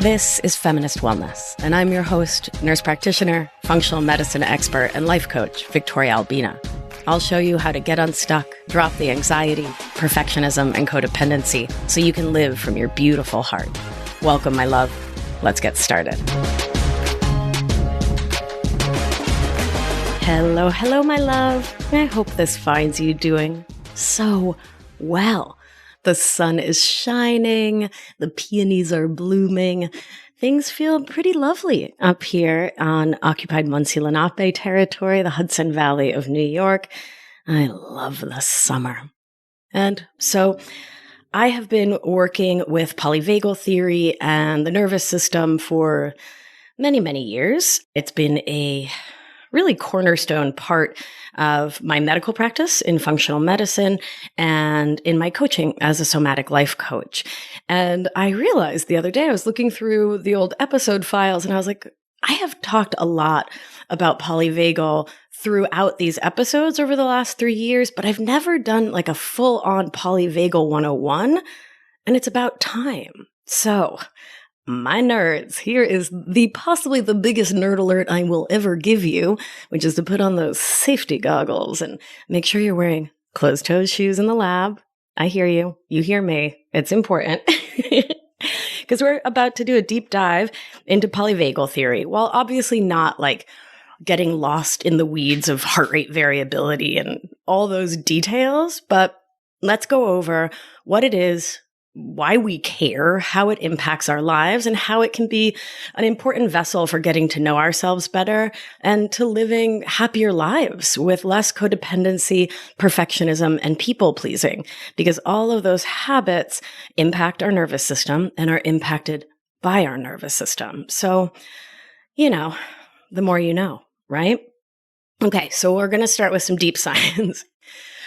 This is Feminist Wellness, and I'm your host, nurse practitioner, functional medicine expert, and life coach, Victoria Albina. I'll show you how to get unstuck, drop the anxiety, perfectionism, and codependency so you can live from your beautiful heart. Welcome, my love. Let's get started. Hello, hello, my love. I hope this finds you doing so well. The sun is shining, the peonies are blooming. Things feel pretty lovely up here on occupied Muncie Lenape territory, the Hudson Valley of New York. I love the summer. And so I have been working with Polyvagal Theory and the nervous system for many, many years. It's been a really cornerstone part of my medical practice in functional medicine and in my coaching as a somatic life coach. And I realized the other day, I was looking through the old episode files and I was like, I have talked a lot about polyvagal throughout these episodes over the last 3 years, but I've never done like a full-on polyvagal 101, and it's about time. So my nerds, here is possibly the biggest nerd alert I will ever give you, which is to put on those safety goggles and make sure you're wearing closed-toed shoes in the lab. I hear you. You hear me. It's important. Because we're about to do a deep dive into polyvagal theory, while obviously not like getting lost in the weeds of heart rate variability and all those details, but let's go over what it is, why we care, how it impacts our lives, and how it can be an important vessel for getting to know ourselves better and to living happier lives with less codependency, perfectionism, and people-pleasing, because all of those habits impact our nervous system and are impacted by our nervous system. So, the more you know, right? Okay, so we're going to start with some deep science.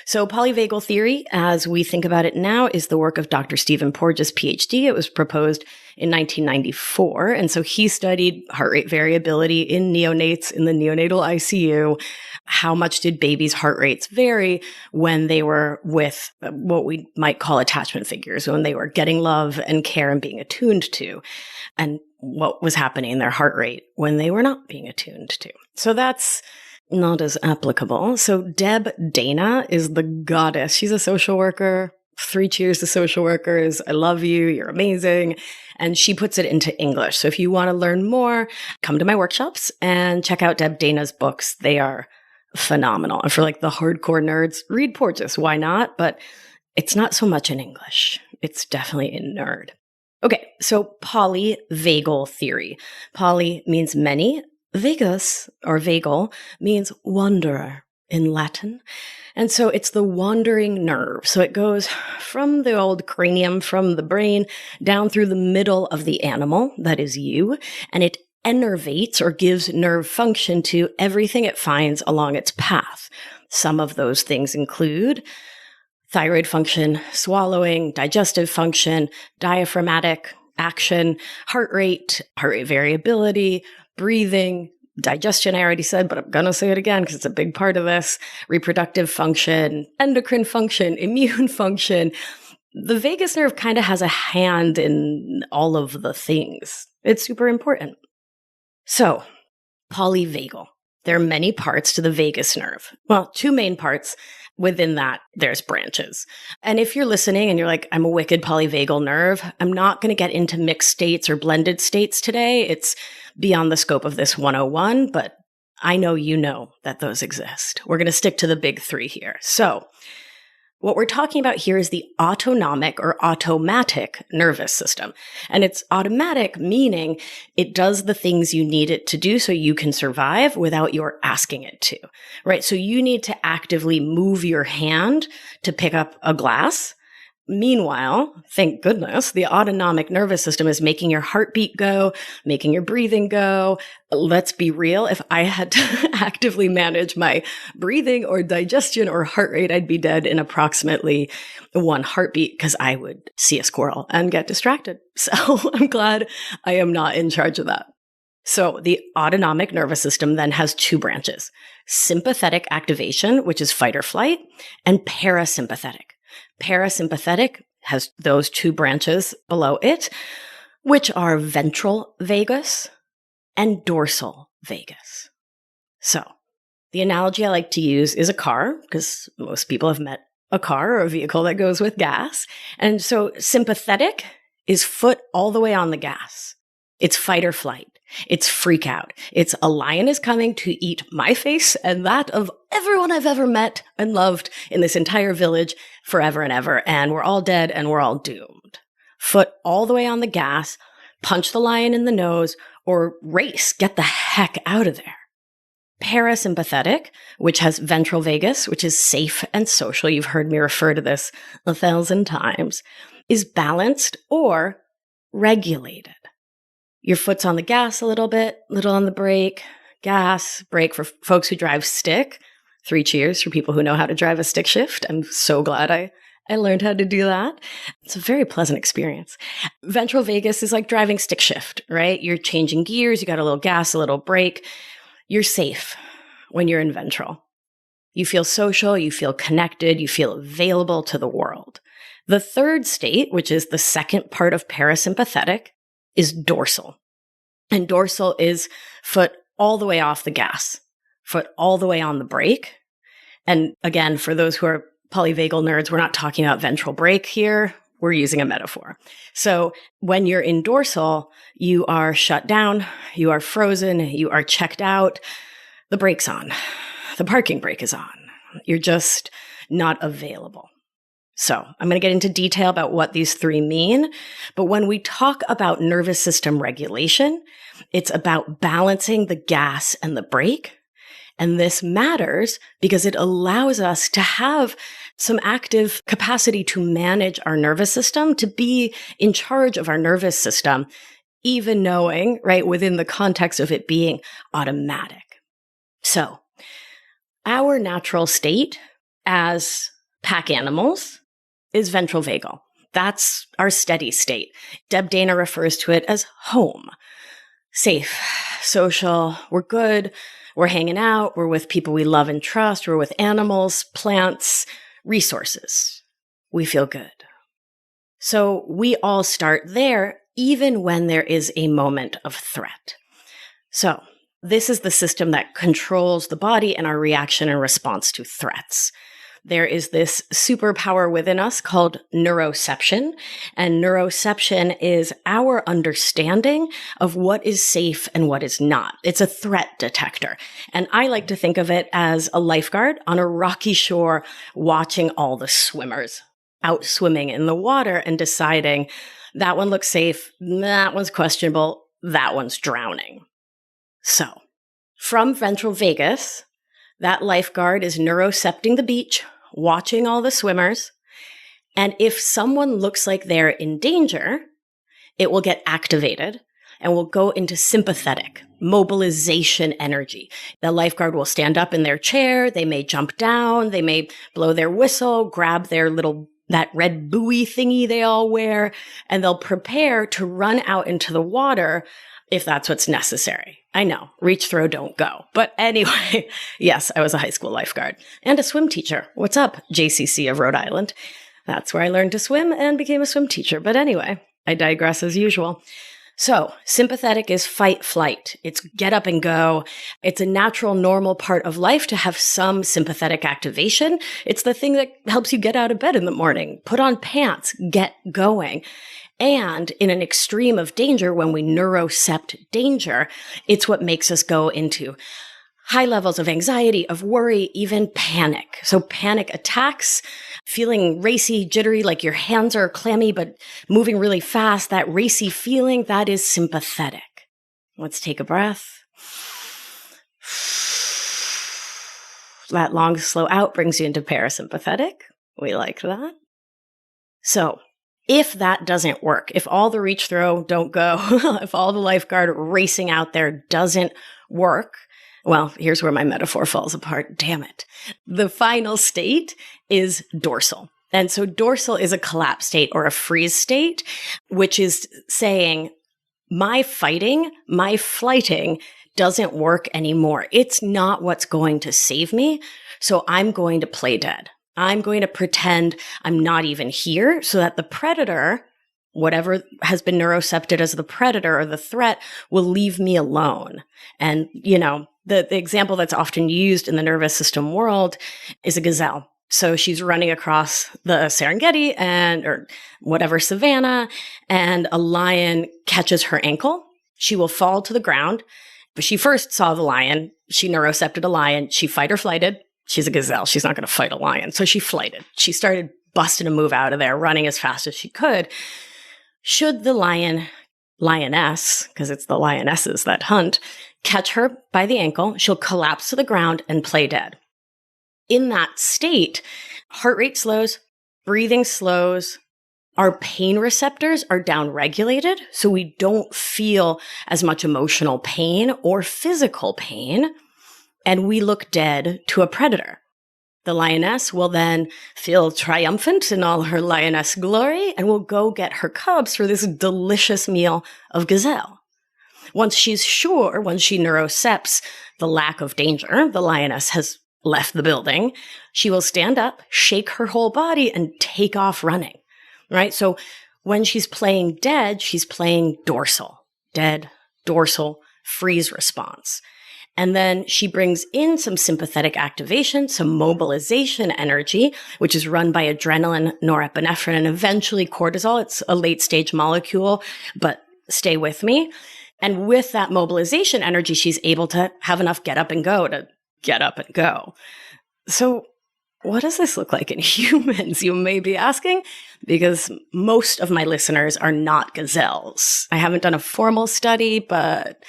So polyvagal theory, as we think about it now, is the work of Dr. Stephen Porges, PhD. It was proposed in 1994. And so he studied heart rate variability in neonates in the neonatal ICU. How much did babies' heart rates vary when they were with what we might call attachment figures, when they were getting love and care and being attuned to, and what was happening in their heart rate when they were not being attuned to. So that's not as applicable. So Deb Dana is the goddess. She's a social worker. 3 cheers to social workers. I love you. You're amazing. And she puts it into English. So if you want to learn more, come to my workshops and check out Deb Dana's books. They are phenomenal. And for like the hardcore nerds, read Porges. Why not? But it's not so much in English. It's definitely in nerd. Okay. So polyvagal theory. Poly means many. Vagus, or vagal, means wanderer in Latin. And so it's the wandering nerve. So it goes from the old cranium, from the brain, down through the middle of the animal, that is you, and it innervates or gives nerve function to everything it finds along its path. Some of those things include thyroid function, swallowing, digestive function, diaphragmatic action, heart rate variability, breathing, digestion, I already said, but I'm going to say it again because it's a big part of this, reproductive function, endocrine function, immune function. The vagus nerve kind of has a hand in all of the things. It's super important. So, polyvagal. There are many parts to the vagus nerve. Well, 2 main parts. Within that, there's branches. And if you're listening and you're like, I'm a wicked polyvagal nerve, I'm not going to get into mixed states or blended states today. It's beyond the scope of this 101, but I know you know that those exist. We're going to stick to the big 3 here. So what we're talking about here is the autonomic or automatic nervous system. And it's automatic, meaning it does the things you need it to do so you can survive without your asking it to, right? So you need to actively move your hand to pick up a glass. Meanwhile, thank goodness, the autonomic nervous system is making your heartbeat go, making your breathing go. Let's be real. If I had to actively manage my breathing or digestion or heart rate, I'd be dead in approximately 1 heartbeat because I would see a squirrel and get distracted. So I'm glad I am not in charge of that. So the autonomic nervous system then has 2 branches: sympathetic activation, which is fight or flight, and parasympathetic. Parasympathetic has those 2 branches below it. which are ventral vagus and dorsal vagus. So the analogy I like to use is a car, because most people have met a car or a vehicle that goes with gas. And so sympathetic is foot all the way on the gas. It's fight or flight. It's freak out. It's a lion is coming to eat my face and that of everyone I've ever met and loved in this entire village forever and ever. And we're all dead and we're all doomed. Foot all the way on the gas, punch the lion in the nose, or race, get the heck out of there. Parasympathetic, which has ventral vagus, which is safe and social, you've heard me refer to this 1,000 times, is balanced or regulated. Your foot's on the gas a little bit, little on the brake, gas, brake for folks who drive stick. 3 cheers for people who know how to drive a stick shift. I'm so glad I learned how to do that. It's a very pleasant experience. Ventral vagus is like driving stick shift, right? You're changing gears, you got a little gas, a little brake. You're safe when you're in ventral. You feel social, you feel connected, you feel available to the world. The third state, which is the second part of parasympathetic, is dorsal. And dorsal is foot all the way off the gas, foot all the way on the brake. And again, for those who are polyvagal nerds, we're not talking about ventral brake here. We're using a metaphor. So when you're in dorsal, you are shut down, you are frozen, you are checked out, the brake's on, the parking brake is on. You're just not available. So I'm going to get into detail about what these three mean. But when we talk about nervous system regulation, it's about balancing the gas and the brake. And this matters because it allows us to have some active capacity to manage our nervous system, to be in charge of our nervous system, even knowing, right, within the context of it being automatic. So our natural state as pack animals is ventral vagal. That's our steady state. Deb Dana refers to it as home. Safe, social, we're good, we're hanging out, we're with people we love and trust, we're with animals, plants, resources. We feel good. So we all start there, even when there is a moment of threat. So this is the system that controls the body and our reaction and response to threats. There is this superpower within us called Neuroception, and Neuroception is our understanding of what is safe and what is not. It's a threat detector, and I like to think of it as a lifeguard on a rocky shore watching all the swimmers out swimming in the water and deciding that one looks safe, that one's questionable, that one's drowning. So, from ventral vagus, that lifeguard is neurocepting the beach, watching all the swimmers, and if someone looks like they're in danger, it will get activated and will go into sympathetic, mobilization energy. The lifeguard will stand up in their chair, they may jump down, they may blow their whistle, grab their that red buoy thingy they all wear, and they'll prepare to run out into the water if that's what's necessary. I know, reach, throw, don't go. But anyway, yes, I was a high school lifeguard and a swim teacher. What's up, JCC of Rhode Island? That's where I learned to swim and became a swim teacher. But anyway, I digress as usual. So sympathetic is fight, flight. It's get up and go. It's a natural, normal part of life to have some sympathetic activation. It's the thing that helps you get out of bed in the morning, put on pants, get going. And in an extreme of danger, when we neurocept danger, it's what makes us go into high levels of anxiety, of worry, even panic. So panic attacks, feeling racy, jittery, like your hands are clammy, but moving really fast, that racy feeling, that is sympathetic. Let's take a breath. That long, slow out brings you into parasympathetic. We like that. So if that doesn't work, if all the reach, throw, don't go, if all the lifeguard racing out there doesn't work, well, here's where my metaphor falls apart. Damn it. The final state is dorsal. And so dorsal is a collapse state or a freeze state, which is saying my fighting, my flighting doesn't work anymore. It's not what's going to save me. So I'm going to play dead. I'm going to pretend I'm not even here so that the predator whatever has been neurocepted as the predator or the threat will leave me alone. And, the example that's often used in the nervous system world is a gazelle. So she's running across the Serengeti or whatever savanna, and a lion catches her ankle. She will fall to the ground. But she first saw the lion. She neurocepted a lion. She fight or flighted. She's a gazelle. She's not going to fight a lion. So she flighted. She started busting a move out of there, running as fast as she could. Should the lioness, because it's the lionesses that hunt, catch her by the ankle, she'll collapse to the ground and play dead. In that state, heart rate slows, breathing slows, our pain receptors are downregulated, so we don't feel as much emotional pain or physical pain, and we look dead to a predator. The lioness will then feel triumphant in all her lioness glory and will go get her cubs for this delicious meal of gazelle. Once she neurocepts the lack of danger, the lioness has left the building, she will stand up, shake her whole body, and take off running, right? So when she's playing dead, she's playing dorsal, dead, dorsal, freeze response. And then she brings in some sympathetic activation, some mobilization energy, which is run by adrenaline, norepinephrine, and eventually cortisol. It's a late stage molecule, but stay with me. And with that mobilization energy, she's able to have enough get up and go to get up and go. So what does this look like in humans, you may be asking? Because most of my listeners are not gazelles. I haven't done a formal study, but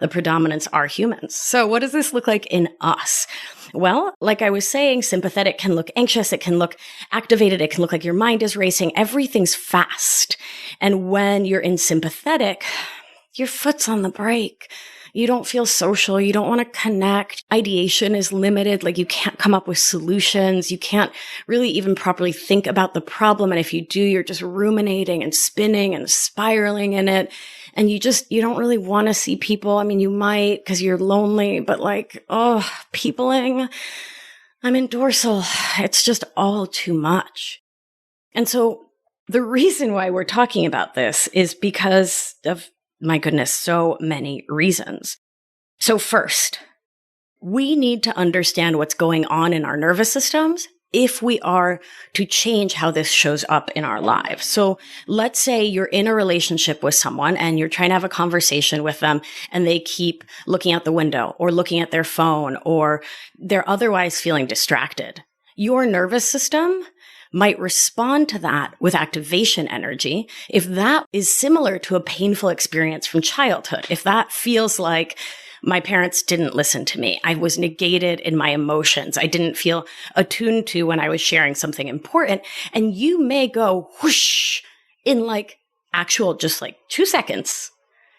the predominance are humans. So what does this look like in us? Well, like I was saying, sympathetic can look anxious. It can look activated. It can look like your mind is racing. Everything's fast. And when you're in sympathetic, your foot's on the brake. You don't feel social. You don't want to connect. Ideation is limited. Like you can't come up with solutions. You can't really even properly think about the problem. And if you do, you're just ruminating and spinning and spiraling in it. And you don't really want to see people. I mean, you might because you're lonely, but peopling. I'm in dorsal. It's just all too much. And so the reason why we're talking about this is because of, my goodness, so many reasons. So first, we need to understand what's going on in our nervous systems if we are to change how this shows up in our lives. So let's say you're in a relationship with someone and you're trying to have a conversation with them and they keep looking out the window or looking at their phone or they're otherwise feeling distracted. Your nervous system might respond to that with activation energy if that is similar to a painful experience from childhood. If that feels like my parents didn't listen to me, I was negated in my emotions, I didn't feel attuned to when I was sharing something important, and you may go whoosh in just 2 seconds.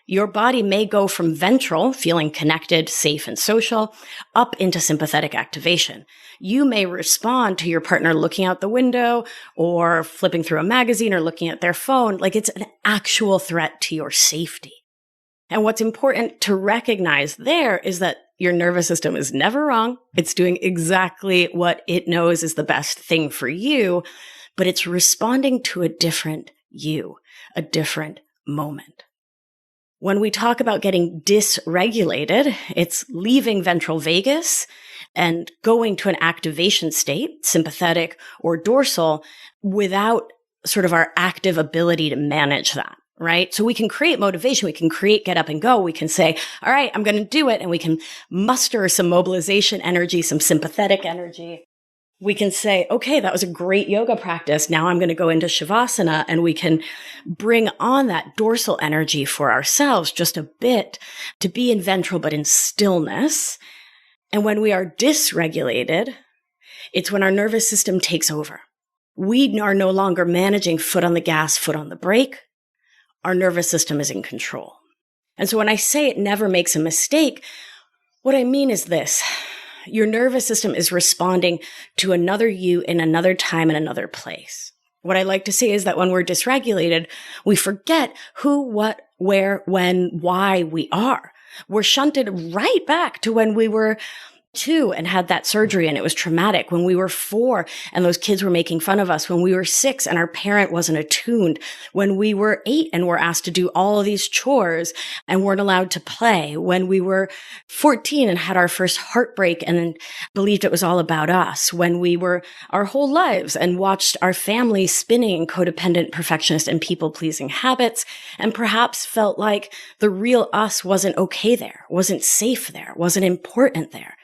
Your body may go from ventral, feeling connected, safe, and social, up into sympathetic activation. You may respond to your partner looking out the window or flipping through a magazine or looking at their phone like it's an actual threat to your safety. And what's important to recognize there is that your nervous system is never wrong. It's doing exactly what it knows is the best thing for you, but it's responding to a different you, a different moment. When we talk about getting dysregulated, it's leaving ventral vagus and going to an activation state, sympathetic or dorsal, without sort of our active ability to manage that, right? So we can create motivation. We can create get up and go. We can say, all right, I'm going to do it. And we can muster some mobilization energy, some sympathetic energy. We can say, okay, that was a great yoga practice. Now I'm going to go into Shavasana, and we can bring on that dorsal energy for ourselves just a bit to be in ventral, but in stillness. And when we are dysregulated, it's when our nervous system takes over. We are no longer managing foot on the gas, foot on the brake. Our nervous system is in control. And so when I say it never makes a mistake, what I mean is this. Your nervous system is responding to another you in another time and another place. What I like to say is that when we're dysregulated, we forget who, what, where, when, why we are. We're shunted right back to when we were 2 and had that surgery and it was traumatic, when we were 4 and those kids were making fun of us, when we were 6 and our parent wasn't attuned, when we were 8 and were asked to do all of these chores and weren't allowed to play, when we were 14 and had our first heartbreak and then believed it was all about us, when we were our whole lives and watched our family spinning in codependent, perfectionist, and people-pleasing habits, and perhaps felt like the real us wasn't okay there, wasn't safe there, wasn't important there.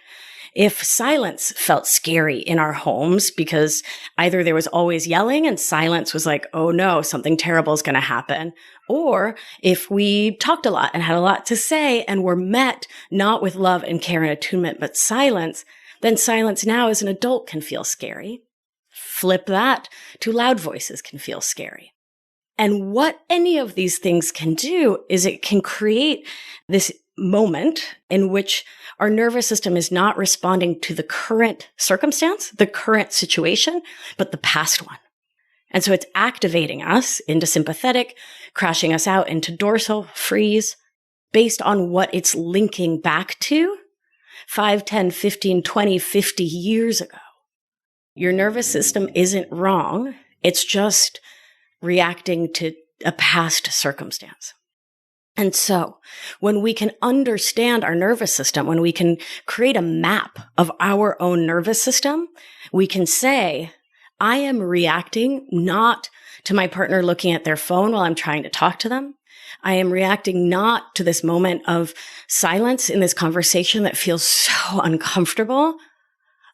If silence felt scary in our homes because either there was always yelling and silence was like, oh no, something terrible is going to happen. Or if we talked a lot and had a lot to say and were met not with love and care and attunement, but silence, then silence now as an adult can feel scary. Flip that to loud voices can feel scary. And what any of these things can do is it can create this moment in which our nervous system is not responding to the current circumstance, the current situation, but the past one. And so it's activating us into sympathetic, crashing us out into dorsal, freeze, based on what it's linking back to 5, 10, 15, 20, 50 years ago. Your nervous system isn't wrong. It's just reacting to a past circumstance. And so when we can understand our nervous system, when we can create a map of our own nervous system, we can say, I am reacting not to my partner looking at their phone while I'm trying to talk to them. I am reacting not to this moment of silence in this conversation that feels so uncomfortable.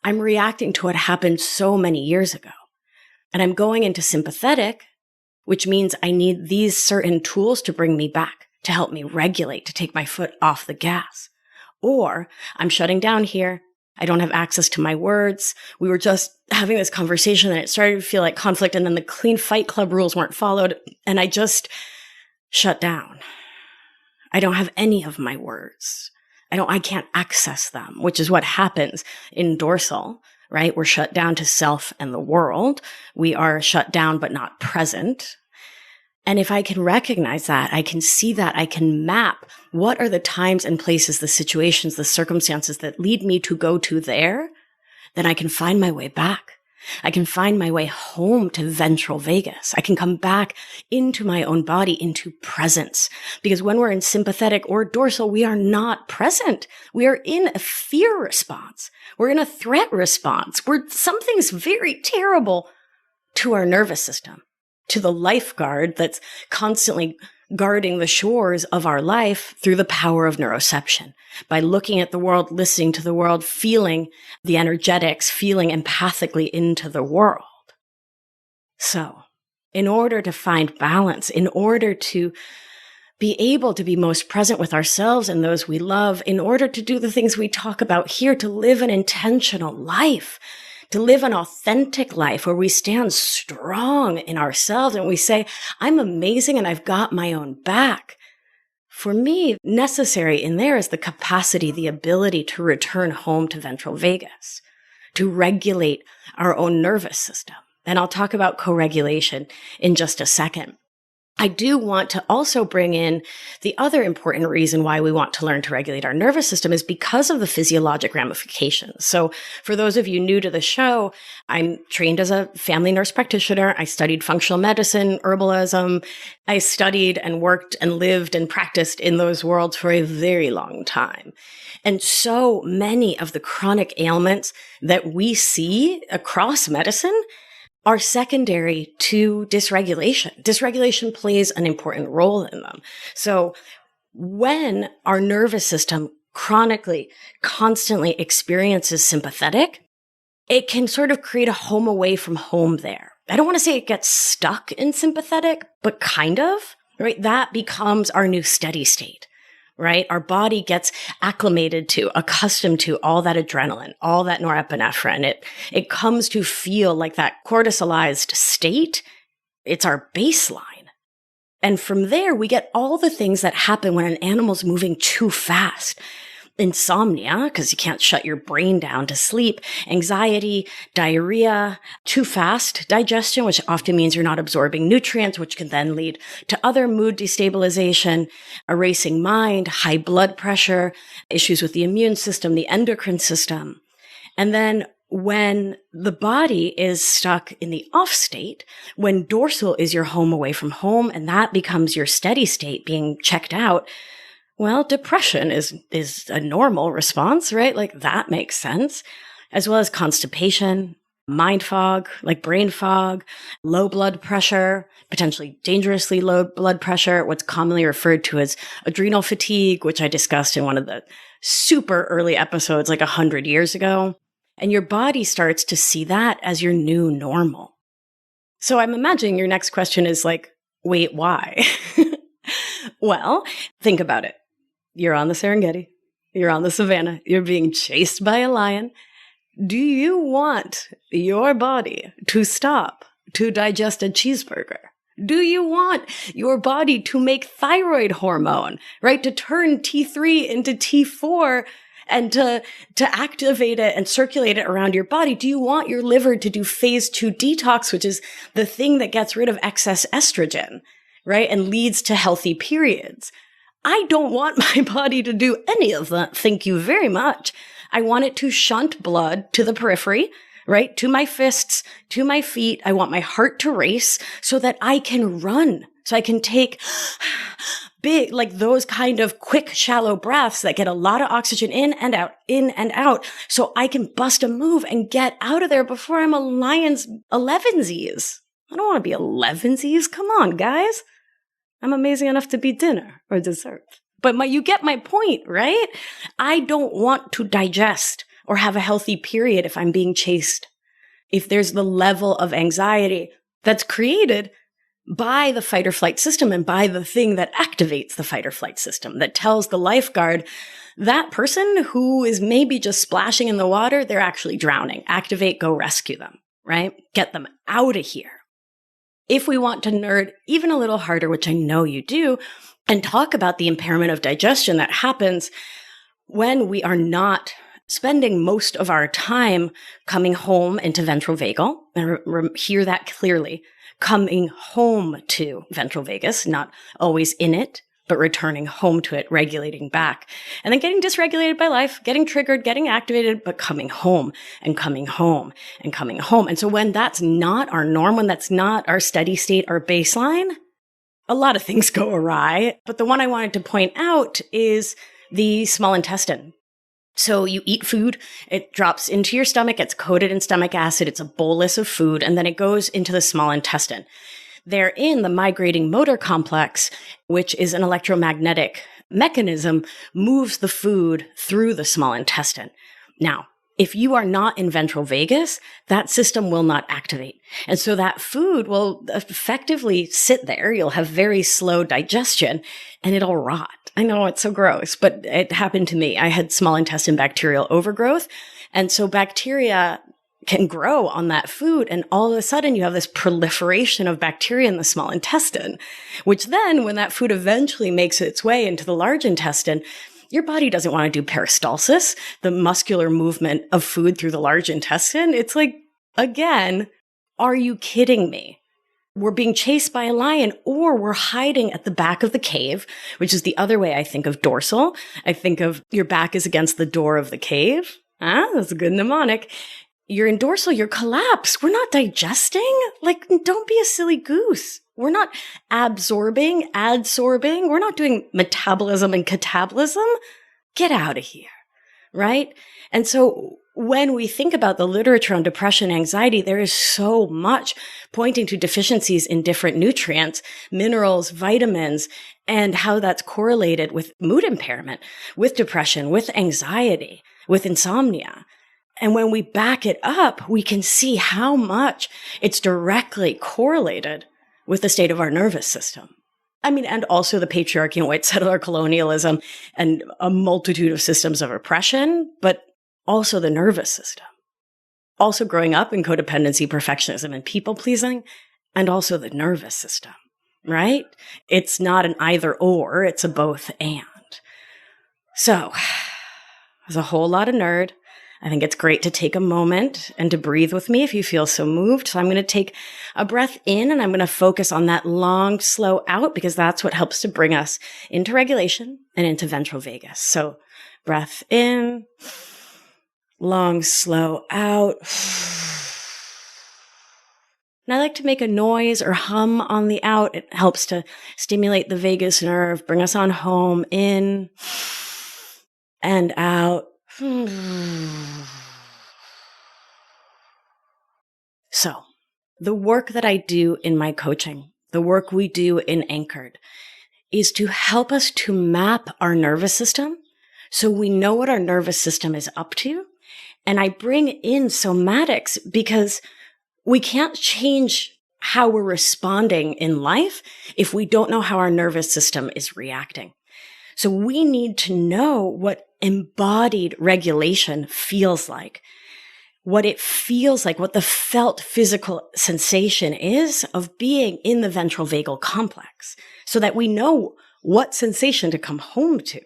I'm reacting to what happened so many years ago. And I'm going into sympathetic, which means I need these certain tools to bring me back, to help me regulate, to take my foot off the gas. Or I'm shutting down here. I don't have access to my words. We were just having this conversation and it started to feel like conflict, and then the clean Fight Club rules weren't followed and I just shut down. I don't have any of my words. I can't access them, which is what happens in dorsal, right? We're shut down to self and the world. We are shut down but not present. And if I can recognize that, I can see that, I can map what are the times and places, the situations, the circumstances that lead me to go to there, then I can find my way back. I can find my way home to ventral vagus. I can come back into my own body, into presence. Because when we're in sympathetic or dorsal, we are not present. We are in a fear response. We're in a threat response. Something's very terrible to our nervous system, to the lifeguard that's constantly guarding the shores of our life through the power of neuroception, by looking at the world, listening to the world, feeling the energetics, feeling empathically into the world. So, in order to find balance, in order to be able to be most present with ourselves and those we love, in order to do the things we talk about here, to live an intentional life, to live an authentic life where we stand strong in ourselves and we say, I'm amazing and I've got my own back. For me, necessary in there is the capacity, the ability to return home to ventral vagus, to regulate our own nervous system. And I'll talk about co-regulation in just a second. I do want to also bring in the other important reason why we want to learn to regulate our nervous system is because of the physiologic ramifications. So for those of you new to the show, I'm trained as a family nurse practitioner. I studied functional medicine, herbalism. I studied and worked and lived and practiced in those worlds for a very long time. And so many of the chronic ailments that we see across medicine are secondary to dysregulation. Dysregulation plays an important role in them. So when our nervous system chronically, constantly experiences sympathetic, it can sort of create a home away from home there. I don't want to say it gets stuck in sympathetic, but kind of, right? That becomes our new steady state. Right? Our body gets acclimated to, accustomed to all that adrenaline, all that norepinephrine. It comes to feel like that cortisolized state. It's our baseline. And from there, we get all the things that happen when an animal's moving too fast. insomnia, because you can't shut your brain down to sleep, anxiety, diarrhea, too fast digestion, which often means you're not absorbing nutrients, which can then lead to other mood destabilization, a racing mind, high blood pressure, issues with the immune system, the endocrine system. And then when the body is stuck in the off state, when dorsal is your home away from home, and that becomes your steady state being checked out, well, depression is a normal response, right? Like that makes sense, as well as constipation, mind fog, like brain fog, low blood pressure, potentially dangerously low blood pressure, what's commonly referred to as adrenal fatigue, which I discussed in one of the super early episodes like 100 years ago. And your body starts to see that as your new normal. So I'm imagining your next question is like, wait, why? Well, think about it. You're on the Serengeti. You're on the savannah. You're being chased by a lion. Do you want your body to stop to digest a cheeseburger? Do you want your body to make thyroid hormone, right? To turn T3 into T4 and to activate it and circulate it around your body? Do you want your liver to do phase 2 detox, which is the thing that gets rid of excess estrogen, right? And leads to healthy periods? I don't want my body to do any of that. Thank you very much. I want it to shunt blood to the periphery, right? To my fists, to my feet. I want my heart to race so that I can run, so I can take big, like those kind of quick, shallow breaths that get a lot of oxygen in and out, so I can bust a move and get out of there before I'm a lion's 11sies. I don't want to be 11sies. Come on, guys. I'm amazing enough to be dinner or dessert. But you get my point, right? I don't want to digest or have a healthy period if I'm being chased. If there's the level of anxiety that's created by the fight or flight system and by the thing that activates the fight or flight system, that tells the lifeguard, that person who is maybe just splashing in the water, they're actually drowning. Activate, go rescue them, right? Get them out of here. If we want to nerd even a little harder, which I know you do, and talk about the impairment of digestion that happens when we are not spending most of our time coming home into ventral vagal, and hear that clearly, coming home to ventral vagus, not always in it, but returning home to it, regulating back, and then getting dysregulated by life, getting triggered, getting activated, but coming home and coming home and coming home. And so when that's not our norm, when that's not our steady state, our baseline, a lot of things go awry. But the one I wanted to point out is the small intestine. So you eat food, it drops into your stomach, it's coated in stomach acid, it's a bolus of food, and then it goes into the small intestine. Therein, the migrating motor complex, which is an electromagnetic mechanism, moves the food through the small intestine. Now, if you are not in ventral vagus, that system will not activate. And so that food will effectively sit there. You'll have very slow digestion and it'll rot. I know it's so gross, but it happened to me. I had small intestine bacterial overgrowth. And so bacteria can grow on that food. And all of a sudden you have this proliferation of bacteria in the small intestine, which then when that food eventually makes its way into the large intestine, your body doesn't want to do peristalsis, the muscular movement of food through the large intestine. It's like, again, are you kidding me? We're being chased by a lion, or we're hiding at the back of the cave, which is the other way I think of dorsal. I think of your back is against the door of the cave. That's a good mnemonic. You're in dorsal, you're collapsed. We're not digesting. Like, don't be a silly goose. We're not absorbing, adsorbing. We're not doing metabolism and catabolism. Get out of here, right? And so when we think about the literature on depression and anxiety, there is so much pointing to deficiencies in different nutrients, minerals, vitamins, and how that's correlated with mood impairment, with depression, with anxiety, with insomnia. And when we back it up, we can see how much it's directly correlated with the state of our nervous system. I mean, and also the patriarchy and white settler colonialism and a multitude of systems of oppression, but also the nervous system. Also growing up in codependency, perfectionism, and people-pleasing, and also the nervous system, right? It's not an either or, it's a both and. So There's a whole lot of nerd. I think it's great to take a moment and to breathe with me if you feel so moved. So I'm going to take a breath in and I'm going to focus on that long, slow out because that's what helps to bring us into regulation and into ventral vagus. So breath in, long, slow out. And I like to make a noise or hum on the out. It helps to stimulate the vagus nerve, bring us on home, in and out. So, the work that I do in my coaching, the work we do in Anchored, is to help us to map our nervous system so we know what our nervous system is up to. And I bring in somatics because we can't change how we're responding in life if we don't know how our nervous system is reacting. So we need to know what embodied regulation feels like, what it feels like, what the felt physical sensation is of being in the ventral vagal complex so that we know what sensation to come home to,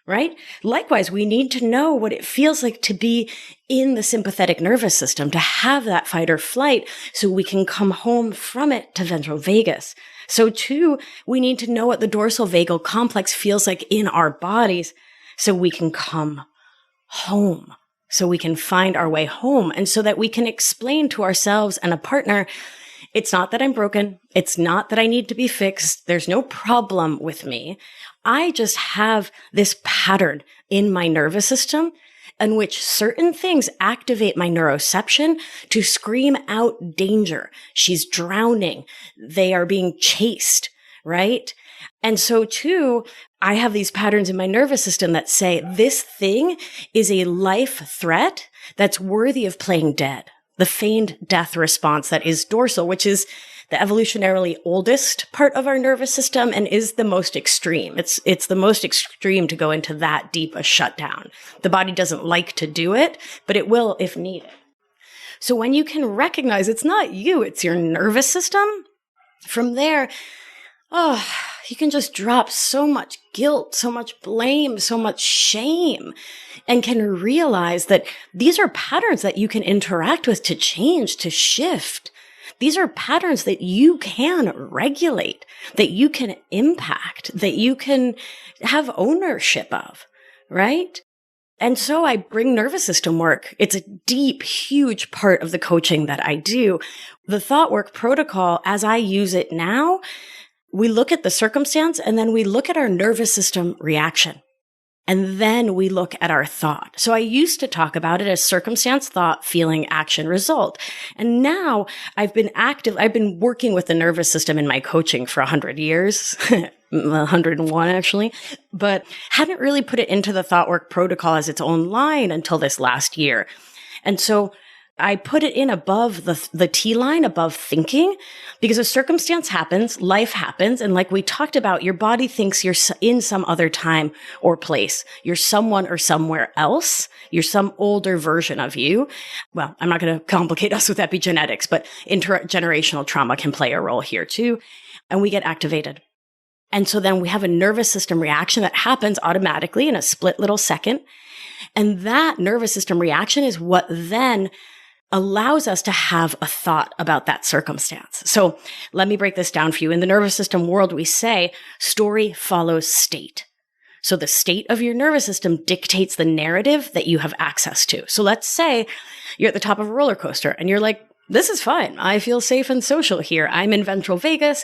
right? Likewise, we need to know what it feels like to be in the sympathetic nervous system, to have that fight or flight so we can come home from it to ventral vagus. So too, we need to know what the dorsal vagal complex feels like in our bodies so we can come home, so we can find our way home, and so that we can explain to ourselves and a partner, it's not that I'm broken. It's not that I need to be fixed. There's no problem with me. I just have this pattern in my nervous system in which certain things activate my neuroception to scream out danger. She's drowning. They are being chased, right? And so too, I have these patterns in my nervous system that say this thing is a life threat that's worthy of playing dead. The feigned death response that is dorsal, which is the evolutionarily oldest part of our nervous system and is the most extreme. It's the most extreme to go into that deep a shutdown. The body doesn't like to do it, but it will if needed. So when you can recognize it's not you, it's your nervous system, from there, you can just drop so much guilt, so much blame, so much shame, and can realize that these are patterns that you can interact with to change, to shift. These are patterns that you can regulate, that you can impact, that you can have ownership of, right? And so I bring nervous system work. It's a deep, huge part of the coaching that I do. The thought work protocol, as I use it now, we look at the circumstance and then we look at our nervous system reaction. And then we look at our thought. So I used to talk about it as circumstance, thought, feeling, action, result. And now I've been working with the nervous system in my coaching for 100 years, 101 actually, but hadn't really put it into the thought work protocol as its own line until this last year. And so I put it in above the T line, above thinking, because a circumstance happens, life happens, and like we talked about, your body thinks you're in some other time or place. You're someone or somewhere else. You're some older version of you. Well, I'm not going to complicate us with epigenetics, but intergenerational trauma can play a role here too, and we get activated. And so then we have a nervous system reaction that happens automatically in a split little second, and that nervous system reaction is what then allows us to have a thought about that circumstance. So let me break this down for you. In the nervous system world, we say story follows state. So the state of your nervous system dictates the narrative that you have access to. So let's say you're at the top of a roller coaster and you're like, this is fine. I feel safe and social here. I'm in ventral vagus.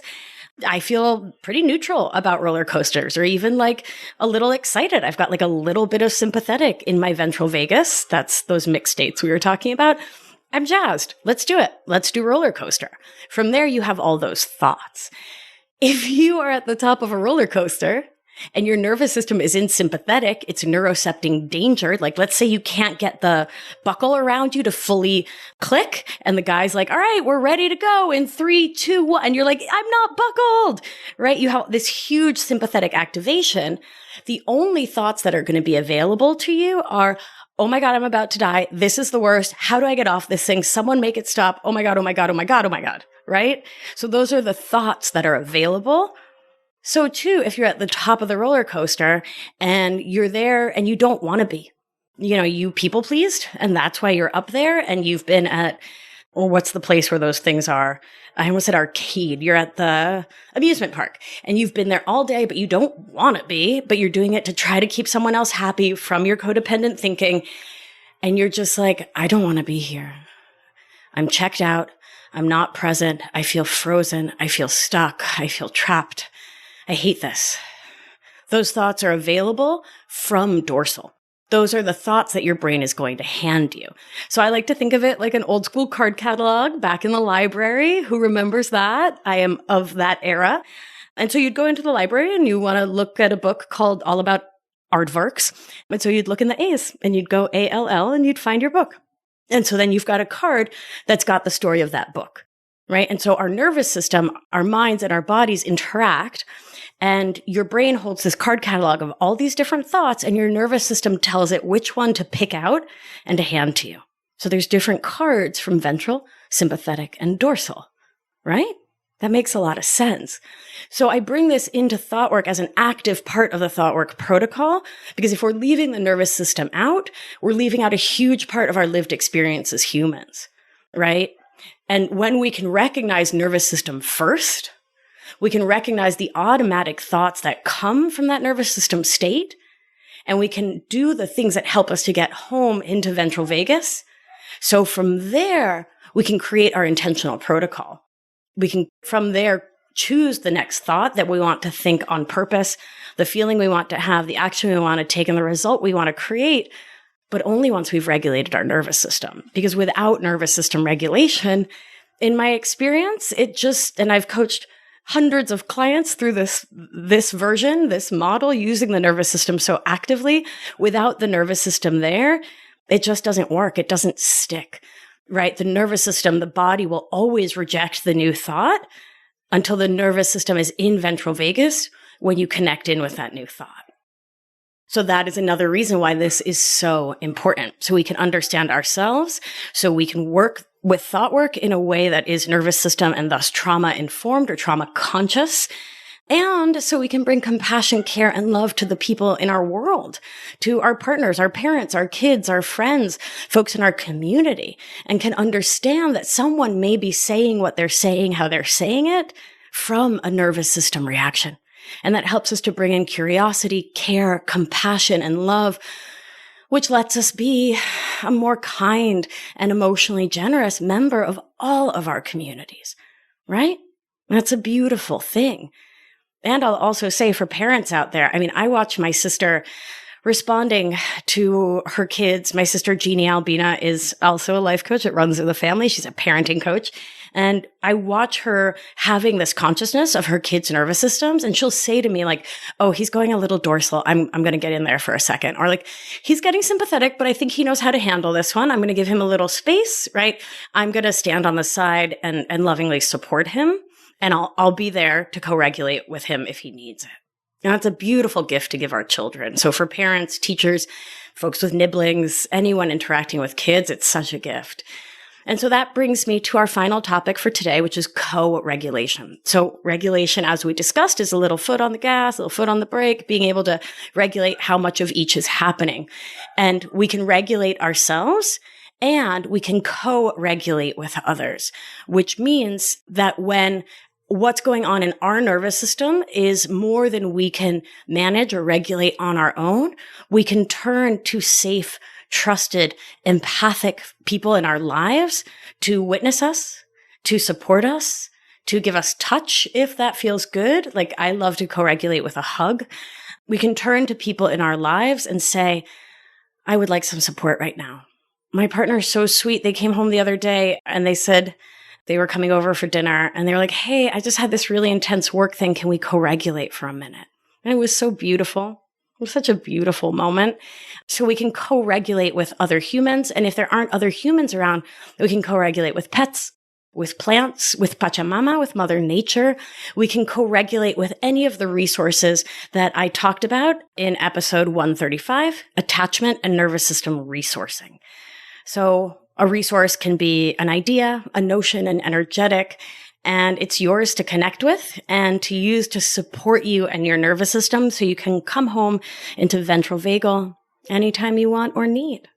I feel pretty neutral about roller coasters, or even like a little excited. I've got like a little bit of sympathetic in my ventral vagus. That's those mixed states we were talking about. I'm jazzed. Let's do it. Let's do roller coaster. From there, you have all those thoughts. If you are at the top of a roller coaster and your nervous system is in sympathetic, it's neurocepting danger. Like, let's say you can't get the buckle around you to fully click. And the guy's like, all right, we're ready to go in 3, 2, 1. And you're like, I'm not buckled, right? You have this huge sympathetic activation. The only thoughts that are going to be available to you are, oh my God, I'm about to die. This is the worst. How do I get off this thing? Someone make it stop. Oh my God, oh my God, oh my God, oh my God, right? So those are the thoughts that are available. So too, if you're at the top of the roller coaster and you're there and you don't want to be, you people pleased, and that's why you're up there, and you've been at, or what's the place where those things are? I almost said arcade. You're at the amusement park, and you've been there all day, but you don't want to be, but you're doing it to try to keep someone else happy from your codependent thinking. And you're just like, I don't want to be here. I'm checked out. I'm not present. I feel frozen. I feel stuck. I feel trapped. I hate this. Those thoughts are available from dorsal. Those are the thoughts that your brain is going to hand you. So I like to think of it like an old school card catalog back in the library. Who remembers that? I am of that era. And so you'd go into the library and you want to look at a book called All About Aardvarks. And so you'd look in the A's and you'd go ALL and you'd find your book. And so then you've got a card that's got the story of that book, right? And so our nervous system, our minds and our bodies interact, and your brain holds this card catalog of all these different thoughts, and your nervous system tells it which one to pick out and to hand to you. So there's different cards from ventral, sympathetic, and dorsal, right? That makes a lot of sense. So I bring this into thought work as an active part of the thought work protocol, because if we're leaving the nervous system out, we're leaving out a huge part of our lived experience as humans, right? And when we can recognize nervous system first, we can recognize the automatic thoughts that come from that nervous system state, and we can do the things that help us to get home into ventral vagus. So from there, we can create our intentional protocol. We can, from there, choose the next thought that we want to think on purpose, the feeling we want to have, the action we want to take, and the result we want to create, but only once we've regulated our nervous system. Because without nervous system regulation, in my experience, and I've coached hundreds of clients through this version, this model, using the nervous system so actively. Without the nervous system there, it just doesn't work. It doesn't stick, right? The nervous system, the body will always reject the new thought until the nervous system is in ventral vagus when you connect in with that new thought. So that is another reason why this is so important. So we can understand ourselves, so we can work with thought work in a way that is nervous system and thus trauma informed or trauma conscious. And so we can bring compassion, care, and love to the people in our world, to our partners, our parents, our kids, our friends, folks in our community, and can understand that someone may be saying what they're saying, how they're saying it, from a nervous system reaction. And that helps us to bring in curiosity, care, compassion, and love, which lets us be a more kind and emotionally generous member of all of our communities, right? That's a beautiful thing. And I'll also say for parents out there, I watch my sister responding to her kids. My sister, Victoria Albina, is also a life coach. It runs in the family. She's a parenting coach. And I watch her having this consciousness of her kids' nervous systems. And she'll say to me like, oh, he's going a little dorsal. I'm going to get in there for a second. Or like, he's getting sympathetic, but I think he knows how to handle this one. I'm going to give him a little space, right? I'm going to stand on the side and lovingly support him. And I'll be there to co-regulate with him if he needs it. And that's a beautiful gift to give our children. So for parents, teachers, folks with nibblings, anyone interacting with kids, it's such a gift. And so that brings me to our final topic for today, which is co-regulation. So regulation, as we discussed, is a little foot on the gas, a little foot on the brake, being able to regulate how much of each is happening. And we can regulate ourselves and we can co-regulate with others, which means that when what's going on in our nervous system is more than we can manage or regulate on our own, we can turn to safe, trusted, empathic people in our lives to witness us, to support us, to give us touch if that feels good. Like I love to co-regulate with a hug. We can turn to people in our lives and say, I would like some support right now. My partner is so sweet. They came home the other day and they said they were coming over for dinner and they were like, hey, I just had this really intense work thing. Can we co-regulate for a minute? And it was so beautiful. It was such a beautiful moment. So we can co-regulate with other humans. And if there aren't other humans around, we can co-regulate with pets, with plants, with Pachamama, with Mother Nature. We can co-regulate with any of the resources that I talked about in episode 135, attachment and nervous system resourcing. So a resource can be an idea, a notion, an energetic, and it's yours to connect with and to use to support you and your nervous system so you can come home into ventral vagal anytime you want or need.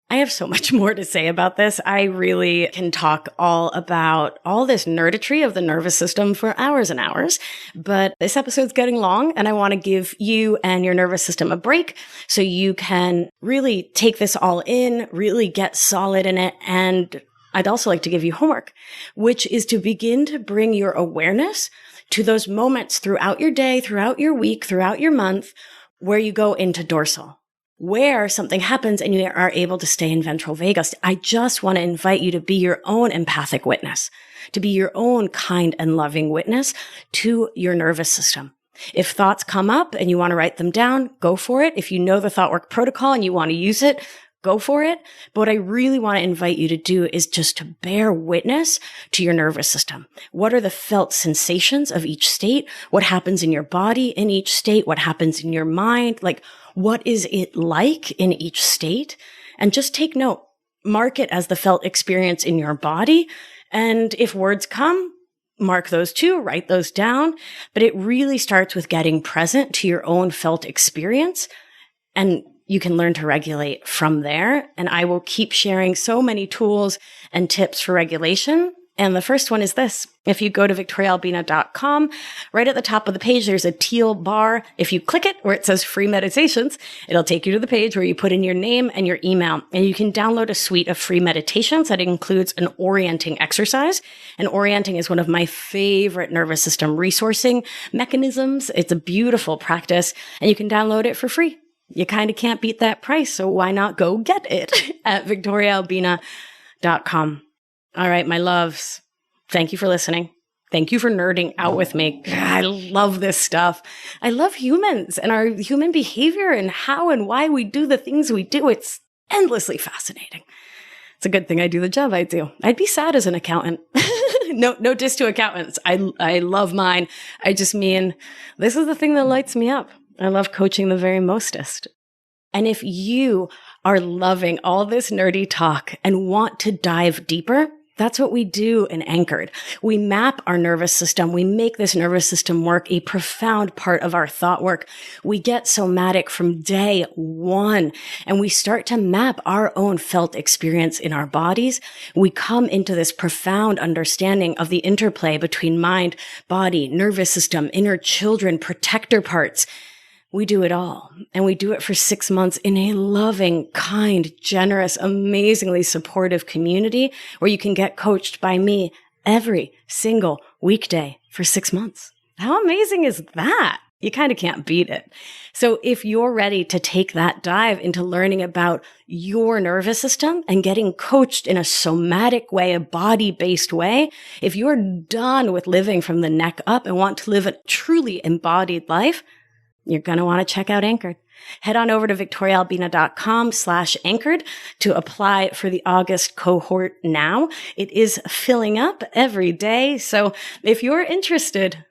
I have so much more to say about this. I really can talk all about all this nerdetry of the nervous system for hours and hours, but this episode's getting long and I want to give you and your nervous system a break so you can really take this all in, really get solid in it. And I'd also like to give you homework, which is to begin to bring your awareness to those moments throughout your day, throughout your week, throughout your month, where you go into dorsal, where something happens and you are able to stay in ventral vagus. I just want to invite you to be your own empathic witness, to be your own kind and loving witness to your nervous system. If thoughts come up and you want to write them down, go for it. If you know the thought work protocol and you want to use it, go for it. But what I really want to invite you to do is just to bear witness to your nervous system. What are the felt sensations of each state? What happens in your body in each state? What happens in your mind? Like, what is it like in each state? And just take note. Mark it as the felt experience in your body. And if words come, mark those too, write those down. But it really starts with getting present to your own felt experience. And you can learn to regulate from there. And I will keep sharing so many tools and tips for regulation. And the first one is this. If you go to victoriaalbina.com, right at the top of the page, there's a teal bar. If you click it where it says free meditations, it'll take you to the page where you put in your name and your email. And you can download a suite of free meditations that includes an orienting exercise. And orienting is one of my favorite nervous system resourcing mechanisms. It's a beautiful practice and you can download it for free. You kind of can't beat that price. So why not go get it at victoriaalbina.com. All right, my loves, thank you for listening. Thank you for nerding out with me. God, I love this stuff. I love humans and our human behavior and how and why we do the things we do. It's endlessly fascinating. It's a good thing I do the job I do. I'd be sad as an accountant. No diss to accountants. I love mine. I just mean, this is the thing that lights me up. I love coaching the very mostest. And if you are loving all this nerdy talk and want to dive deeper, that's what we do in Anchored. We map our nervous system. We make this nervous system work a profound part of our thought work. We get somatic from day one, and we start to map our own felt experience in our bodies. We come into this profound understanding of the interplay between mind, body, nervous system, inner children, protector parts. We do it all. And we do it for 6 months in a loving, kind, generous, amazingly supportive community where you can get coached by me every single weekday for 6 months. How amazing is that? You kind of can't beat it. So if you're ready to take that dive into learning about your nervous system and getting coached in a somatic way, a body-based way, if you're done with living from the neck up and want to live a truly embodied life, you're going to want to check out Anchored. Head on over to victoriaalbina.com/anchored to apply for the August cohort now. It is filling up every day. So if you're interested,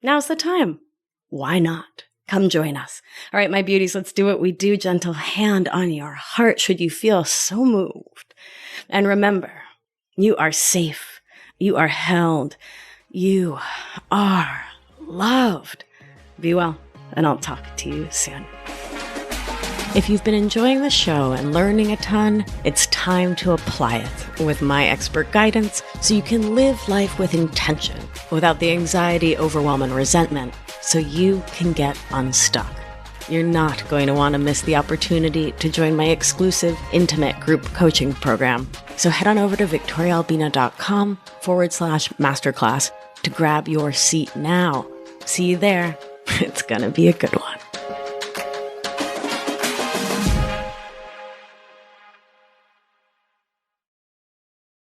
now's the time. Why not? Come join us. All right, my beauties, let's do what we do. Gentle hand on your heart should you feel so moved. And remember, you are safe. You are held. You are loved. Be well. And I'll talk to you soon. If you've been enjoying the show and learning a ton, it's time to apply it with my expert guidance so you can live life with intention without the anxiety, overwhelm, and resentment so you can get unstuck. You're not going to want to miss the opportunity to join my exclusive intimate group coaching program. So head on over to victoriaalbina.com/masterclass to grab your seat now. See you there. It's going to be a good one.